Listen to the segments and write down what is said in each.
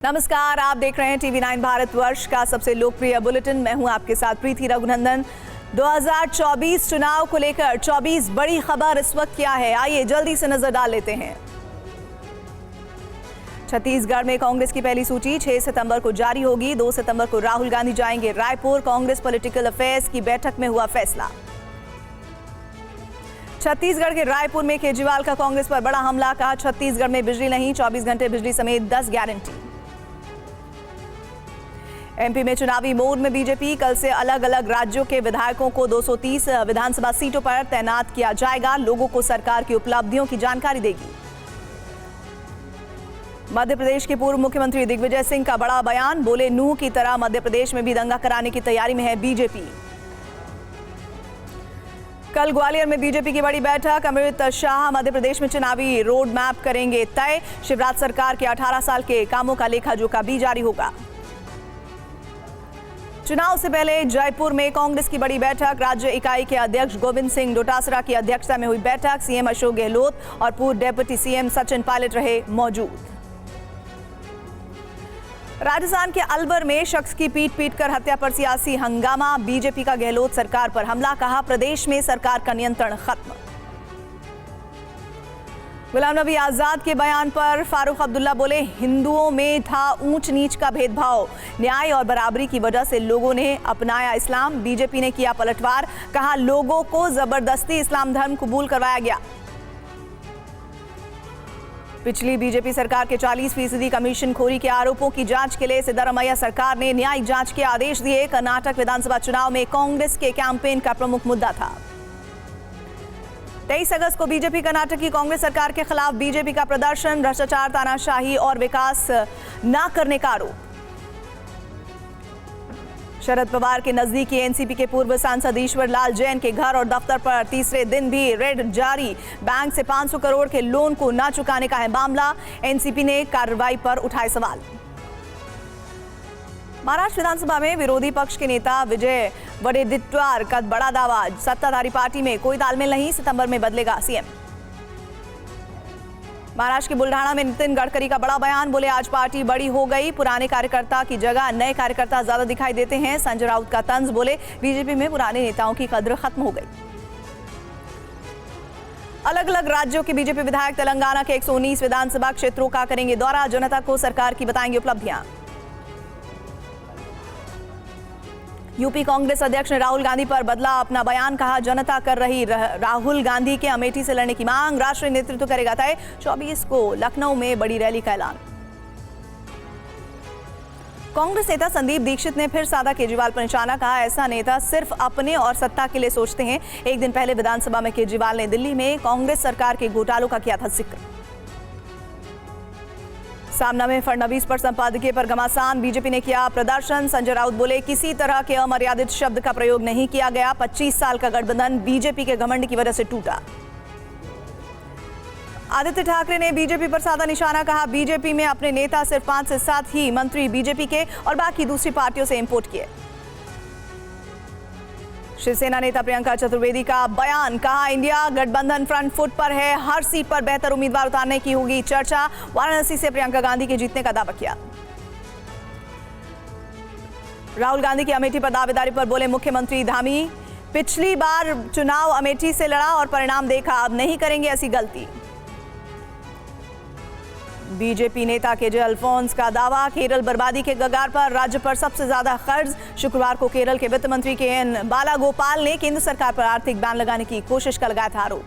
नमस्कार, आप देख रहे हैं टीवी9 भारतवर्ष का सबसे लोकप्रिय बुलेटिन। मैं हूं आपके साथ प्रीति रघुनंदन। 2024 चुनाव को लेकर 24 बड़ी खबर इस वक्त क्या है, आइए जल्दी से नजर डाल लेते हैं। छत्तीसगढ़ में कांग्रेस की पहली सूची 6 सितंबर को जारी होगी। 2 सितंबर को राहुल गांधी जाएंगे रायपुर। कांग्रेस पॉलिटिकल अफेयर्स की बैठक में हुआ फैसला। छत्तीसगढ़ के रायपुर में केजरीवाल का कांग्रेस पर बड़ा हमला, कहा छत्तीसगढ़ में बिजली नहीं, 24 घंटे बिजली समेत 10 गारंटी। एमपी में चुनावी मोड में बीजेपी, कल से अलग अलग राज्यों के विधायकों को 230 विधानसभा सीटों पर तैनात किया जाएगा। लोगों को सरकार की उपलब्धियों की जानकारी देगी। मध्य प्रदेश के पूर्व मुख्यमंत्री दिग्विजय सिंह का बड़ा बयान, बोले नूह की तरह मध्य प्रदेश में भी दंगा कराने की तैयारी में है बीजेपी। कल ग्वालियर में बीजेपी की बड़ी बैठक, अमित शाह मध्य प्रदेश में चुनावी रोड मैप करेंगे तय। शिवराज सरकार के 18 साल के कामों का लेखा जोखा भी जारी होगा। चुनाव से पहले जयपुर में कांग्रेस की बड़ी बैठक, राज्य इकाई के अध्यक्ष गोविंद सिंह डोटासरा की अध्यक्षता में हुई बैठक। सीएम अशोक गहलोत और पूर्व डिप्टी सीएम सचिन पायलट रहे मौजूद। राजस्थान के अलवर में शख्स की पीट कर हत्या पर सियासी हंगामा, बीजेपी का गहलोत सरकार पर हमला, कहा प्रदेश में सरकार का नियंत्रण खत्म। गुलाम नबी आजाद के बयान पर फारूक अब्दुल्ला बोले हिंदुओं में था ऊंच नीच का भेदभाव, न्याय और बराबरी की वजह से लोगों ने अपनाया इस्लाम। बीजेपी ने किया पलटवार, कहा लोगों को जबरदस्ती इस्लाम धर्म कबूल करवाया गया। पिछली बीजेपी सरकार के 40% कमीशनखोरी के आरोपों की जांच के लिए सिद्धारमैया सरकार ने न्यायिक जांच के आदेश दिए। कर्नाटक विधानसभा चुनाव में कांग्रेस के कैंपेन का प्रमुख मुद्दा था। 23 अगस्त को बीजेपी कर्नाटक की कांग्रेस सरकार के खिलाफ बीजेपी का प्रदर्शन, भ्रष्टाचार, तानाशाही और विकास न करने का आरोप। शरद पवार के नजदीकी एनसीपी के पूर्व सांसद ईश्वर लाल जैन के घर और दफ्तर पर तीसरे दिन भी रेड जारी, बैंक से 500 करोड़ के लोन को न चुकाने का है मामला। एनसीपी ने कार्रवाई पर उठाए सवाल। महाराष्ट्र विधानसभा में विरोधी पक्ष के नेता विजय वडेट्टीवार का बड़ा दावा, सत्ताधारी पार्टी में कोई तालमेल नहीं, सितंबर में बदलेगा सीएम। महाराष्ट्र के बुल्ढाणा में नितिन गडकरी का बड़ा बयान, बोले आज पार्टी बड़ी हो गई, पुराने कार्यकर्ता की जगह नए कार्यकर्ता ज्यादा दिखाई देते हैं। संजय राउत का तंज, बोले बीजेपी में पुराने नेताओं की कद्र खत्म हो गई। अलग अलग राज्यों के बीजेपी विधायक तेलंगाना के 119 विधानसभा क्षेत्रों का करेंगे दौरा, जनता को सरकार की बताएंगे उपलब्धियां। यूपी कांग्रेस अध्यक्ष ने राहुल गांधी पर बदला अपना बयान, कहा जनता कर रही राहुल गांधी के अमेठी से लड़ने की मांग, राष्ट्रीय नेतृत्व करेगा तय। 24 को लखनऊ में बड़ी रैली का ऐलान। कांग्रेस नेता संदीप दीक्षित ने फिर साधा केजरीवाल पर निशाना, कहा ऐसा नेता सिर्फ अपने और सत्ता के लिए सोचते हैं। एक दिन पहले विधानसभा में केजरीवाल ने दिल्ली में कांग्रेस सरकार के घोटालों का किया था जिक्र। सामना में फडणवीस पर संपादकीय पर घमासान, बीजेपी ने किया प्रदर्शन। संजय राउत बोले किसी तरह के अमर्यादित शब्द का प्रयोग नहीं किया गया। 25 साल का गठबंधन बीजेपी के घमंड की वजह से टूटा। आदित्य ठाकरे ने बीजेपी पर साधा निशाना, कहा बीजेपी में अपने नेता सिर्फ 5 से 7 ही मंत्री बीजेपी के और बाकी दूसरी पार्टियों से इंपोर्ट किए। शिवसेना नेता प्रियंका चतुर्वेदी का बयान, कहा इंडिया गठबंधन फ्रंट फुट पर है, हर सीट पर बेहतर उम्मीदवार उतारने की होगी चर्चा। वाराणसी से प्रियंका गांधी के जीतने का दावा किया। राहुल गांधी की अमेठी पर दावेदारी पर बोले मुख्यमंत्री धामी, पिछली बार चुनाव अमेठी से लड़ा और परिणाम देखा, अब नहीं करेंगे ऐसी गलती। बीजेपी नेता केजे अल्फोंस का दावा, केरल बर्बादी के कगार पर, राज्य पर सबसे ज्यादा कर्ज। शुक्रवार को केरल के वित्त मंत्री के एन बालागोपाल ने केंद्र सरकार पर आर्थिक बैन लगाने की कोशिश का लगाया था आरोप।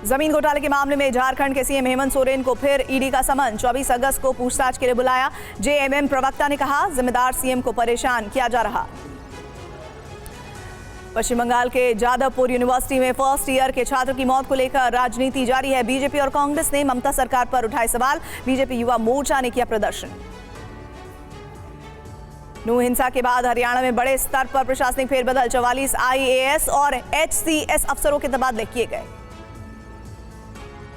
जमीन घोटाले के मामले में झारखंड के सीएम हेमंत सोरेन को फिर ईडी का समन, 24 अगस्त को पूछताछ के लिए बुलाया। जेएमएम प्रवक्ता ने कहा जिम्मेदार सीएम को परेशान किया जा रहा। पश्चिम बंगाल के जादवपुर यूनिवर्सिटी में फर्स्ट ईयर के छात्र की मौत को लेकर राजनीति जारी है। बीजेपी और कांग्रेस ने ममता सरकार पर उठाए सवाल, बीजेपी युवा मोर्चा ने किया प्रदर्शन। नूह हिंसा के बाद हरियाणा में बड़े स्तर पर प्रशासनिक फेरबदल, 44 आईएएस और एचसीएस अफसरों के तबादले किए गए।